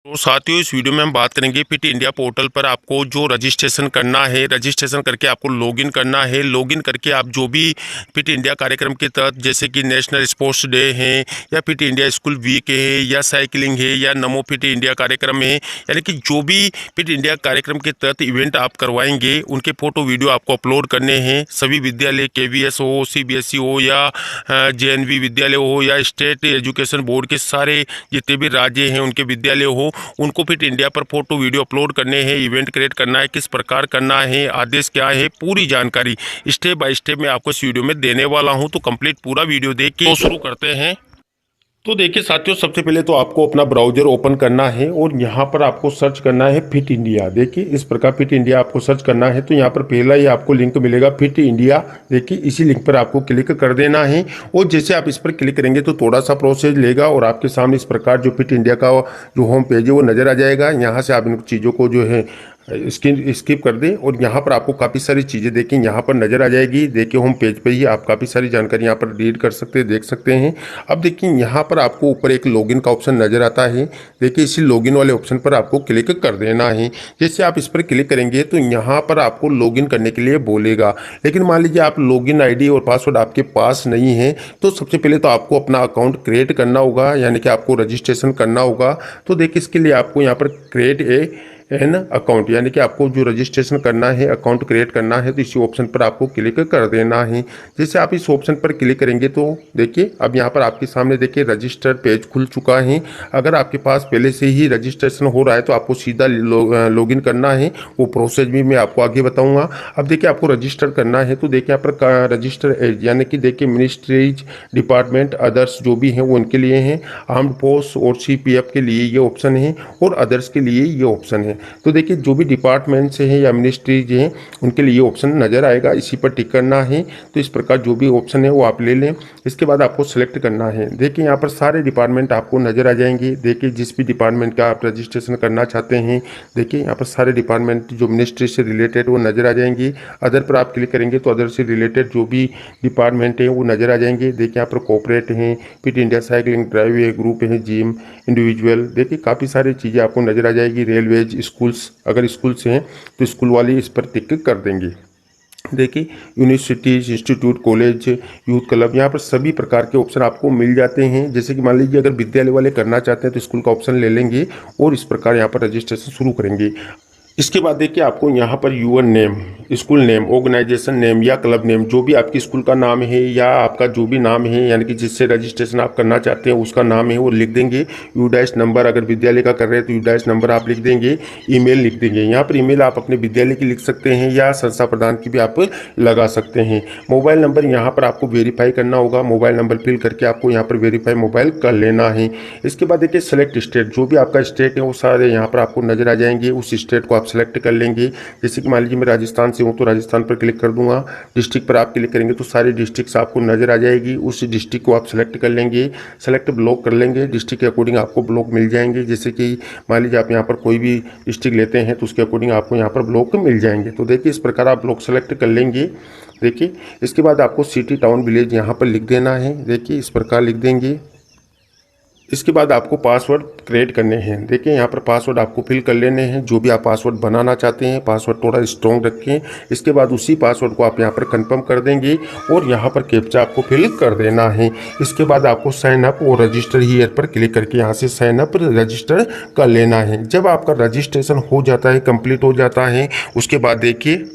तो साथियों, इस वीडियो में हम बात करेंगे फिट इंडिया पोर्टल पर आपको जो रजिस्ट्रेशन करना है। रजिस्ट्रेशन करके आपको लॉगिन करना है। लॉगिन करके आप जो भी फिट इंडिया कार्यक्रम के तहत, जैसे कि नेशनल स्पोर्ट्स डे है या फिट इंडिया स्कूल वीक है या साइकिलिंग है या नमो फिट इंडिया कार्यक्रम है, यानी कि जो भी फिट इंडिया कार्यक्रम के तहत इवेंट आप करवाएंगे उनके फ़ोटो वीडियो आपको अपलोड करने हैं। सभी विद्यालय KVS हो, CBSE हो या JNV विद्यालय हो या स्टेट एजुकेशन बोर्ड के सारे जितने भी राज्य हैं उनके विद्यालय हो, उनको फिट इंडिया पर फोटो वीडियो अपलोड करने हैं। इवेंट क्रिएट करना है, किस प्रकार करना है, आदेश क्या है, पूरी जानकारी स्टेप बाय स्टेप मैं आपको इस वीडियो में देने वाला हूं। तो कंप्लीट पूरा वीडियो देख के तो शुरू करते हैं। तो देखिए साथियों, सबसे पहले तो आपको अपना ब्राउजर ओपन करना है और यहाँ पर आपको सर्च करना है फिट इंडिया। देखिए इस प्रकार फिट इंडिया आपको सर्च करना है। तो यहाँ पर पहला ही आपको लिंक मिलेगा फिट इंडिया। देखिए इसी लिंक पर आपको क्लिक कर देना है और जैसे आप इस पर क्लिक करेंगे तो थोड़ा सा प्रोसेस लेगा और आपके सामने इस प्रकार जो फिट इंडिया का जो होम पेज है वो नज़र आ जाएगा। यहाँ से आप इन चीज़ों को जो है स्किप कर दें और यहाँ पर आपको काफ़ी सारी चीज़ें देखिए यहाँ पर नज़र आ जाएगी। देखिए होम पेज पे ही आप काफ़ी सारी जानकारी यहाँ पर रीड कर सकते हैं, देख सकते हैं। अब देखिए यहाँ पर आपको ऊपर एक लॉगिन का ऑप्शन नज़र आता है। देखिए इसी लॉगिन वाले ऑप्शन पर आपको क्लिक कर देना है। जैसे आप इस पर क्लिक करेंगे तो यहाँ पर आपको लॉगिन करने के लिए बोलेगा, लेकिन मान लीजिए आप लॉगिन ID और पासवर्ड आपके पास नहीं है तो सबसे पहले तो आपको अपना अकाउंट क्रिएट करना होगा, यानी कि आपको रजिस्ट्रेशन करना होगा। तो देखिए इसके लिए आपको यहाँ पर क्रिएट एन अकाउंट, यानी कि आपको जो रजिस्ट्रेशन करना है, अकाउंट क्रिएट करना है, तो इसी ऑप्शन पर आपको क्लिक कर देना है। जैसे आप इस ऑप्शन पर क्लिक करेंगे तो देखिए अब यहाँ पर आपके सामने देखिए रजिस्टर पेज खुल चुका है। अगर आपके पास पहले से ही रजिस्ट्रेशन हो रहा है तो आपको सीधा लॉगिन करना है। वो प्रोसेस भी मैं आपको आगे बताऊँगा। अब देखिए आपको रजिस्टर करना है तो देखिए यहाँ पर रजिस्टर एज, यानी कि देखिए मिनिस्ट्रीज, डिपार्टमेंट, अदर्स जो भी हैं वो उनके लिए हैं। आर्म्ड फोर्स और CPF के लिए ये ऑप्शन है और अदर्स के लिए ये ऑप्शन है। तो देखिए जो भी डिपार्टमेंट से हैं या मिनिस्ट्रीज हैं उनके लिए ऑप्शन नज़र आएगा, इसी पर टिक करना है। तो इस प्रकार जो भी ऑप्शन है वो आप ले लें। इसके बाद आपको सेलेक्ट करना है। देखिए यहाँ पर सारे डिपार्टमेंट आपको नज़र आ जाएंगे। देखिए जिस भी डिपार्टमेंट का आप रजिस्ट्रेशन करना चाहते हैं, देखिए यहाँ पर सारे डिपार्टमेंट जो मिनिस्ट्री से रिलेटेड वो नज़र आ जाएंगे। अदर पर आप क्लिक करेंगे तो अदर से रिलेटेड जो भी डिपार्टमेंट है वो नज़र आ जाएंगे। देखिए यहाँ पर कॉर्पोरेट हैं, फिट इंडिया, साइकिलिंग, ड्राइव है, ग्रुप है, जिम, इंडिविजुअल, देखिए काफ़ी सारी चीज़ें आपको नज़र आ जाएगी। रेलवेज, स्कूल्स, अगर स्कूल से हैं तो स्कूल वाले इस पर टिक कर देंगे। देखिए universities, institute, college, youth club, यहाँ पर सभी प्रकार के ऑप्शन आपको मिल जाते हैं। जैसे कि मान लीजिए अगर विद्यालय वाले करना चाहते हैं तो स्कूल का ऑप्शन ले लेंगे और इस प्रकार यहाँ पर रजिस्ट्रेशन शुरू करेंगे। इसके बाद देखिए आपको यहाँ पर your name, school name, organisation name या क्लब नेम, जो भी आपकी स्कूल का नाम है या आपका जो भी नाम है, यानी कि जिससे रजिस्ट्रेशन आप करना चाहते हैं उसका नाम है वो लिख देंगे। U- नंबर, अगर विद्यालय का कर रहे हैं तो U- नंबर आप लिख देंगे। ईमेल लिख देंगे। यहाँ पर ईमेल आप अपने विद्यालय की लिख सकते हैं या संस्था प्रधान की भी आप लगा सकते हैं। मोबाइल नंबर यहाँ पर आपको वेरीफाई करना होगा। मोबाइल नंबर फिल करके आपको यहाँ पर वेरीफाई मोबाइल कर लेना है। इसके बाद देखिए सेलेक्ट स्टेट, जो भी आपका स्टेट है वो सारे यहाँ पर आपको नजर आ जाएंगे। उस स्टेट को आप सेलेक्ट कर लेंगे। जैसे कि मान लीजिए मैं राजस्थान से हूँ तो राजस्थान पर क्लिक कर दूंगा। डिस्ट्रिक्ट पर आप क्लिक करेंगे तो सारी डिस्ट्रिक्ट्स आपको नजर आ जाएगी। उस डिस्ट्रिक्ट को आप सेलेक्ट कर लेंगे। सेलेक्ट ब्लॉक कर लेंगे। डिस्ट्रिक्ट के अकॉर्डिंग आपको ब्लॉक मिल जाएंगे। जैसे कि मान लीजिए आप यहाँ पर कोई भी डिस्ट्रिक्ट लेते हैं तो उसके अकॉर्डिंग आपको यहाँ पर ब्लॉक मिल जाएंगे। तो देखिए इस प्रकार आप ब्लॉक सेलेक्ट कर लेंगे। देखिए इसके बाद आपको सिटी, टाउन, विलेज यहाँ पर लिख देना है। देखिए इस प्रकार लिख देंगे। इसके बाद आपको पासवर्ड क्रिएट करने हैं। देखिए यहाँ पर पासवर्ड आपको फिल कर लेने हैं, जो भी आप पासवर्ड बनाना चाहते हैं। पासवर्ड थोड़ा स्ट्रॉन्ग रखें। इसके बाद उसी पासवर्ड को आप यहाँ पर कंफर्म कर देंगे और यहाँ पर कैप्चा आपको फिल कर देना है। इसके बाद आपको साइन अप और रजिस्टर हियर पर क्लिक करके यहाँ से साइन अप रजिस्टर कर लेना है। जब आपका रजिस्ट्रेशन हो जाता है, कंप्लीट हो जाता है, उसके बाद देखिए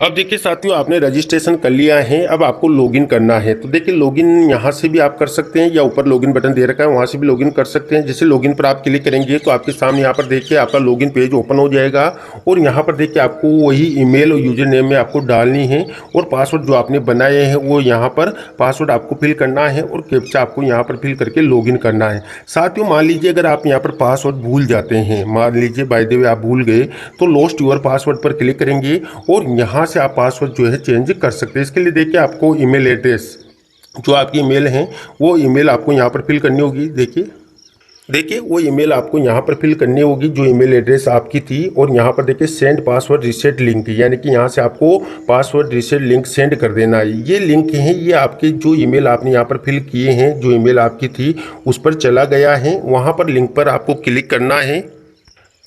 अब देखिए साथियों, आपने रजिस्ट्रेशन कर लिया है। अब आपको लॉगिन करना है। तो देखिए लॉगिन यहाँ से भी आप कर सकते हैं या ऊपर लॉगिन बटन दे रखा है वहाँ से भी लॉगिन कर सकते हैं। जैसे लॉगिन पर आप क्लिक करेंगे तो आपके सामने यहाँ पर देखिए आपका लॉगिन पेज ओपन हो जाएगा और यहाँ पर देखिए आपको वही ईमेल और यूजर नेम में आपको डालनी है और पासवर्ड जो आपने बनाए हैं वो यहाँ पर पासवर्ड आपको फिल करना है और कैप्चा आपको यहाँ पर फिल करके लॉगिन करना है। साथियों मान लीजिए अगर आप यहाँ पर पासवर्ड भूल जाते हैं, मान लीजिए बाय द वे आप भूल गए, तो लॉस्ट योर पासवर्ड पर क्लिक करेंगे और यहाँ से आप पासवर्ड जो है चेंज कर सकते हैं। इसके लिए देखिए आपको ईमेल एड्रेस, जो आपकी ईमेल है वो ईमेल आपको यहाँ पर फिल करनी होगी। देखिए देखिए वो ईमेल आपको यहाँ पर फिल करनी होगी जो ईमेल एड्रेस आपकी थी, और यहाँ पर देखिए सेंड पासवर्ड रीसेट लिंक, यानी कि यहाँ से आपको पासवर्ड रीसेट लिंक सेंड कर देना है। ये लिंक है, ये आपके जो ईमेल आपने यहाँ पर फिल किए हैं, जो ईमेल आपकी थी उस पर चला गया है। वहाँ पर लिंक पर आपको क्लिक करना है।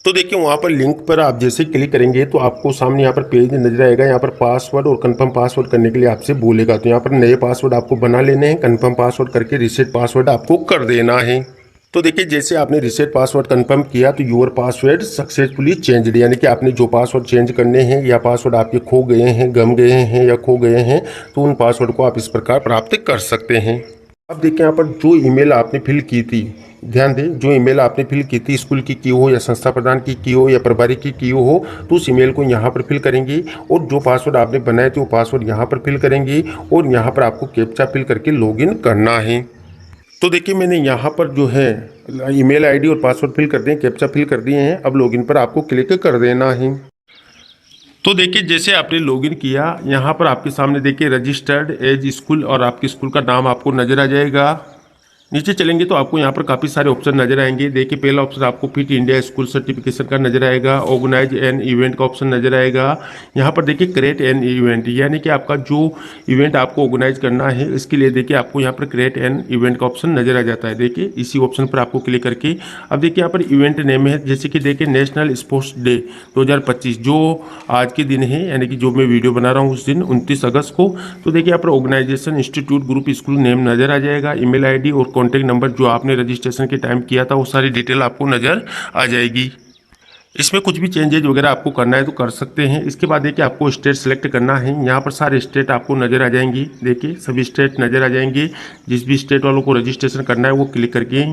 तो देखिए वहाँ पर लिंक पर आप जैसे क्लिक करेंगे तो आपको सामने यहाँ पर पेज नजर आएगा। यहाँ पर पासवर्ड और कंफर्म पासवर्ड करने के लिए आपसे बोलेगा, तो यहाँ पर नए पासवर्ड आपको बना लेने हैं। कंफर्म पासवर्ड करके रीसेट पासवर्ड आपको कर देना है। तो देखिए जैसे आपने रीसेट पासवर्ड कंफर्म किया तो योर पासवर्ड सक्सेसफुली चेंज्ड, यानी कि आपने जो पासवर्ड चेंज करने हैं या पासवर्ड आपके खो गए हैं, गम गए हैं या खो गए हैं, तो उन पासवर्ड को आप इस प्रकार प्राप्त कर सकते हैं। अब देखिए यहाँ पर जो ईमेल आपने फिल की थी, ध्यान दें, जो ईमेल आपने फिल की थी, स्कूल की हो या संस्था प्रदान की हो या पारिवारिक की हो, तो उस ईमेल को यहाँ पर फिल करेंगे और जो पासवर्ड आपने बनाए थे वो पासवर्ड यहाँ पर फिल करेंगे और यहाँ पर आपको कैप्चा फिल करके लॉगिन करना है। तो देखिए मैंने यहाँ पर जो है ईमेल आईडी और पासवर्ड फिल कर दिए, कैप्चा फिल कर दिए हैं। अब लॉगिन पर आपको क्लिक कर देना है। तो देखिए जैसे आपने लॉगिन किया, यहाँ पर आपके सामने देखिए रजिस्टर्ड एज स्कूल और आपके स्कूल का नाम आपको नजर आ जाएगा। नीचे चलेंगे तो आपको यहाँ पर काफ़ी सारे ऑप्शन नजर आएंगे। देखिए पहला ऑप्शन आपको फिट इंडिया स्कूल सर्टिफिकेशन का नजर आएगा, ऑर्गेनाइज एन इवेंट का ऑप्शन नजर आएगा। यहाँ पर देखिए क्रिएट एन इवेंट, यानी कि आपका जो इवेंट आपको ऑर्गेनाइज करना है इसके लिए देखिए आपको यहाँ पर क्रिएट एन इवेंट का ऑप्शन नजर आ जाता है। देखिए इसी ऑप्शन पर आपको क्लिक करके अब देखिए यहाँ पर इवेंट नेम है, जैसे कि देखिए नेशनल स्पोर्ट्स डे 2025 जो आज के दिन है, यानी कि जो मैं वीडियो बना रहा हूँ उस दिन 29 अगस्त को। तो देखिए यहाँ पर organisation institute group school name नजर आ जाएगा, ईमेल आईडी और कॉन्टैक्ट नंबर जो आपने रजिस्ट्रेशन के टाइम किया था वो सारी डिटेल आपको नज़र आ जाएगी। इसमें कुछ भी चेंजेज वगैरह आपको करना है तो कर सकते हैं। इसके बाद देखिए आपको स्टेट सेलेक्ट करना है। यहाँ पर सारे स्टेट आपको नज़र आ जाएंगी, देखिए सभी स्टेट नज़र आ जाएंगे। जिस भी स्टेट वालों को रजिस्ट्रेशन करना है वो क्लिक करके,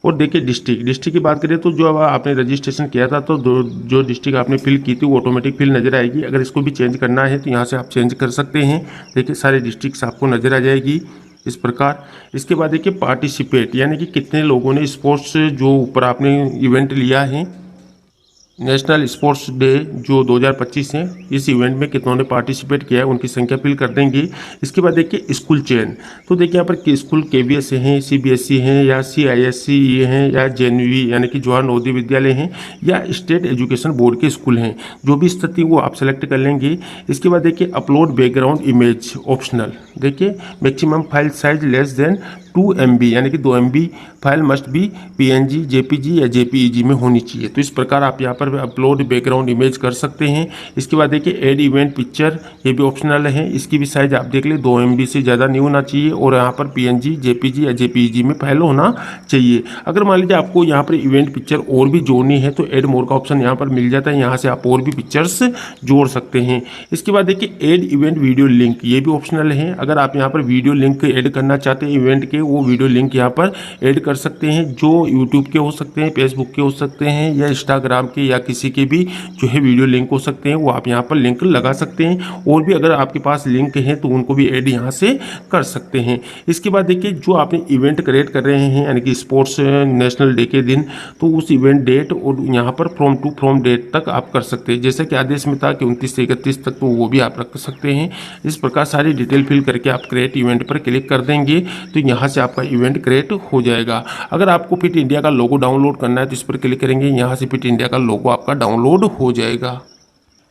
और देखिए डिस्ट्रिक्ट की बात करें तो जो आपने रजिस्ट्रेशन किया था तो जो डिस्ट्रिक्ट आपने फिल की थी वो ऑटोमेटिक फिल नज़र आएगी। अगर इसको भी चेंज करना है तो यहाँ से आप चेंज कर सकते हैं। देखिए सारे डिस्ट्रिक्ट आपको नज़र आ जाएगी इस प्रकार। इसके बाद देखिए पार्टिसिपेट, यानी कि कितने लोगों ने स्पोर्ट्स जो ऊपर आपने इवेंट लिया है नेशनल स्पोर्ट्स डे जो 2025 है, इस इवेंट में कितनों ने पार्टिसिपेट किया है उनकी संख्या फिल कर देंगे। इसके बाद देखिए स्कूल चयन, तो देखिए यहाँ पर स्कूल KVS हैं, CBSE हैं या CISE हैं या JNV यानी कि जवाहर नवोदय विद्यालय हैं या स्टेट एजुकेशन बोर्ड के स्कूल हैं, जो भी स्थिति वो आप सेलेक्ट कर लेंगे। इसके बाद देखिए अपलोड बैकग्राउंड इमेज ऑप्शनल, देखिए maximum file size less than 2 MB, यानी कि 2 MB file must be PNG, JPG या JPEG में होनी चाहिए। तो इस प्रकार आप यहाँ पर अपलोड बैकग्राउंड इमेज कर सकते हैं। इसके बाद देखिए ऐड इवेंट पिक्चर, ये भी ऑप्शनल है। इसकी भी साइज आप देख ले 2 MB से ज़्यादा नहीं होना चाहिए और यहाँ पर PNG, JPG या JPEG में फाइल होना चाहिए। अगर मान लीजिए आपको यहाँ पर इवेंट पिक्चर और भी जोड़नी है तो ऐड मोर का ऑप्शन यहाँ पर मिल जाता है, यहाँ से आप और भी पिक्चर्स जोड़ सकते हैं। इसके बाद देखिए ऐड इवेंट वीडियो लिंक, ये भी ऑप्शनल है। अगर आप यहाँ पर वीडियो लिंक ऐड करना चाहते हैं इवेंट के, वो वीडियो लिंक यहाँ पर ऐड कर सकते हैं, जो यूट्यूब के हो सकते हैं, फेसबुक के हो सकते हैं या इंस्टाग्राम के या किसी के भी जो है वीडियो लिंक हो सकते हैं, वो आप यहाँ पर लिंक लगा सकते हैं। और भी अगर आपके पास लिंक हैं तो उनको भी ऐड यहाँ से कर सकते हैं। इसके बाद देखिए जो आपने इवेंट क्रिएट कर रहे हैं यानी कि स्पोर्ट्स नेशनल डे के दिन, तो उस इवेंट डेट और यहाँ पर फ्रॉम डेट तक आप कर सकते हैं। जैसे कि आदेश में था कि 29 से 31 तक, तो वो भी आप रख सकते हैं। इस प्रकार सारी डिटेल फिल करके आप क्रिएट इवेंट पर क्लिक कर देंगे तो यहाँ से आपका इवेंट क्रिएट हो जाएगा। अगर आपको फिट इंडिया का लोगो डाउनलोड करना है तो इस पर क्लिक करेंगे, यहाँ से फिट इंडिया का लोगो आपका डाउनलोड हो जाएगा।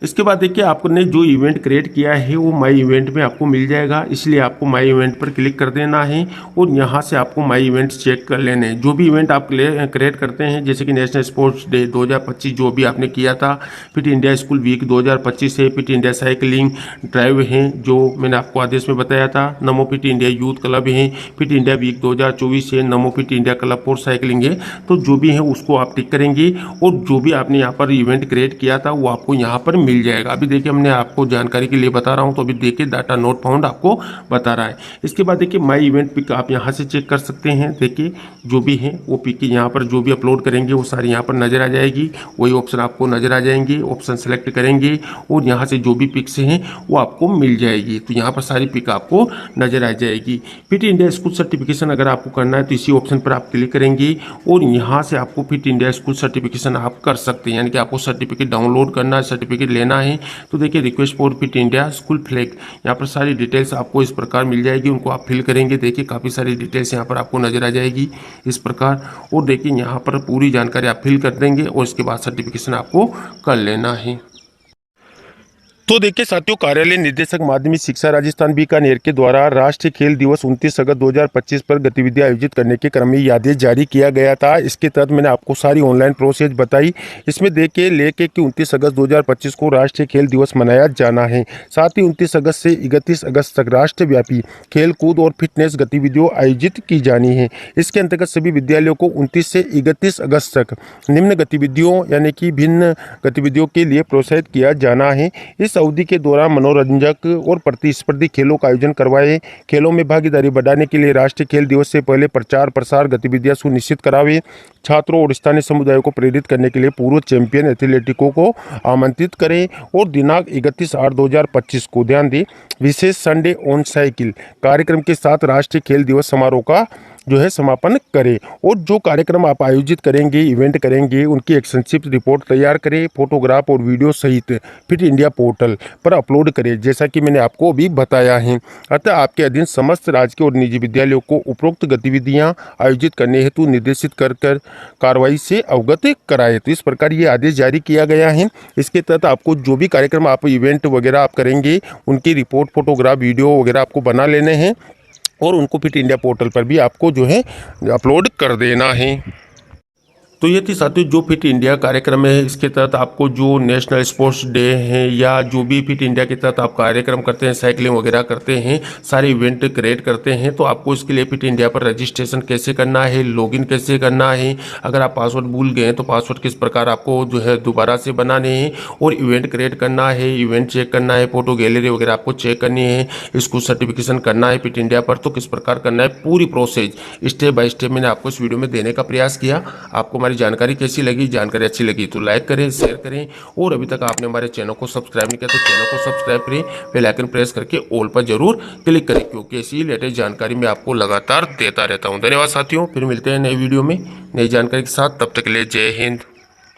इसके बाद देखिए आपने जो इवेंट क्रिएट किया है वो माई इवेंट में आपको मिल जाएगा, इसलिए आपको माई इवेंट पर क्लिक कर देना है और यहाँ से आपको माई इवेंट चेक कर लेने हैं। जो भी इवेंट आप क्रिएट करते हैं, जैसे कि नेशनल स्पोर्ट्स डे 2025 जो भी आपने किया था, फिट इंडिया स्कूल वीक 2025 है, फिट इंडिया साइकिलिंग ड्राइव हैं जो मैंने आपको आदेश में बताया था, नमो फिट इंडिया यूथ क्लब है, फिट इंडिया वीक 2024 है, नमो fit India club for cycling है, तो जो भी है उसको आप टिक करेंगे और जो भी आपने यहाँ पर इवेंट क्रिएट किया था वो आपको यहाँ पर मिल जाएगा। अभी देखिए हमने आपको जानकारी के लिए बता रहा हूँ, तो अभी देखिए डाटा नोट फाउंड आपको बता रहा है। इसके बाद देखिए माई इवेंट पिक आप यहाँ से चेक कर सकते हैं। देखिए जो भी है वो पिक यहाँ पर जो भी अपलोड करेंगे वो सारी यहाँ पर नजर आ जाएगी, वही ऑप्शन आपको नजर आ जाएंगे। ऑप्शन सेलेक्ट करेंगे और यहाँ से जो भी पिक्स हैं वो आपको मिल जाएगी, तो यहाँ पर सारी पिक आपको नजर आ जाएगी। फिट इंडिया स्कूल सर्टिफिकेशन अगर आपको करना है तो इसी ऑप्शन पर आप क्लिक करेंगे और यहाँ से आपको फिट इंडिया स्कूल सर्टिफिकेशन आप कर सकते हैं, यानी कि आपको सर्टिफिकेट डाउनलोड करना है, सर्टिफिकेट लेना है। तो देखिए request for fit India school flag, यहाँ पर सारी डिटेल्स आपको इस प्रकार मिल जाएगी, उनको आप फिल करेंगे। देखिए काफ़ी सारी डिटेल्स यहाँ पर आपको नजर आ जाएगी इस प्रकार, और देखिए यहाँ पर पूरी जानकारी आप फिल कर देंगे और इसके बाद सर्टिफिकेशन आपको कर लेना है। तो देखिए साथियों, कार्यालय निदेशक माध्यमिक शिक्षा राजस्थान बीकानेर के द्वारा राष्ट्रीय खेल दिवस 29 अगस्त 2025 पर गतिविधियां आयोजित करने के क्रम में ये आदेश जारी किया गया था। इसके तहत मैंने आपको सारी ऑनलाइन प्रोसेस बताई। इसमें देखिए लेके कि 29 अगस्त 2025 को राष्ट्रीय खेल दिवस मनाया जाना है। साथ ही 29 अगस्त से 31 अगस्त तक राष्ट्रव्यापी खेल कूद और फिटनेस गतिविधियों आयोजित की जानी है। इसके अंतर्गत सभी विद्यालयों को 29 से 31 अगस्त तक निम्न गतिविधियों यानी कि भिन्न गतिविधियों के लिए प्रोत्साहित किया जाना है। इस अवधि के दौरान मनोरंजक और प्रतिस्पर्धी खेलों का आयोजन करवाए। खेलों में भागीदारी बढ़ाने के लिए राष्ट्रीय खेल दिवस से पहले प्रचार प्रसार गतिविधियां सुनिश्चित करावे। छात्रों और स्थानीय समुदायों को प्रेरित करने के लिए पूर्व चैंपियन एथलेटिकों को आमंत्रित करें और दिनांक 31/8/2025 को ध्यान दें, विशेष संडे ऑन साइकिल कार्यक्रम के साथ राष्ट्रीय खेल दिवस समारोह का जो है समापन करें। और जो कार्यक्रम आप आयोजित करेंगे, इवेंट करेंगे, उनकी एक संक्षिप्त रिपोर्ट तैयार करें, फोटोग्राफ और वीडियो सहित फिट इंडिया पोर्टल पर अपलोड करें, जैसा कि मैंने आपको अभी बताया है। अतः आपके अधीन समस्त राजकीय और निजी विद्यालयों को उपरोक्त गतिविधियां आयोजित करने हेतु निर्देशित कर कार्रवाई से अवगत कराए। तो इस प्रकार ये आदेश जारी किया गया है। इसके तहत आपको जो भी कार्यक्रम आप इवेंट वगैरह आप करेंगे, उनकी रिपोर्ट, फोटोग्राफ, वीडियो वगैरह आपको बना लेने हैं और उनको फिट इंडिया पोर्टल पर भी आपको जो है अपलोड कर देना है। तो ये थी साथियों जो फिट इंडिया कार्यक्रम है। इसके तहत आपको जो नेशनल स्पोर्ट्स डे है या जो भी फिट इंडिया के तहत आप कार्यक्रम करते हैं, साइकिलिंग वगैरह करते हैं, सारे इवेंट क्रिएट करते हैं, तो आपको इसके लिए फिट इंडिया पर रजिस्ट्रेशन कैसे करना है, लॉगिन कैसे करना है, अगर आप पासवर्ड भूल गए हैं तो पासवर्ड किस प्रकार आपको जो है दोबारा से बनाने हैं, और इवेंट क्रिएट करना है, इवेंट चेक करना है, फोटो गैलरी वगैरह आपको चेक करनी है, इसको सर्टिफिकेशन करना है फिट इंडिया पर, तो किस प्रकार करना है, पूरी प्रोसेस स्टेप बाय स्टेप मैंने आपको इस वीडियो में देने का प्रयास किया। आपको हमारी जानकारी कैसी लगी, जानकारी अच्छी लगी तो लाइक करें, शेयर करें, और अभी तक आपने हमारे चैनल को सब्सक्राइब नहीं किया तो चैनल को सब्सक्राइब करें, बेल आइकन प्रेस करके ऑल पर जरूर क्लिक करें, क्योंकि ऐसी लेटेस्ट जानकारी मैं आपको लगातार देता रहता हूं। धन्यवाद साथियों, फिर मिलते हैं नए वीडियो में नई जानकारी के साथ। तब तक के लिए जय हिंद।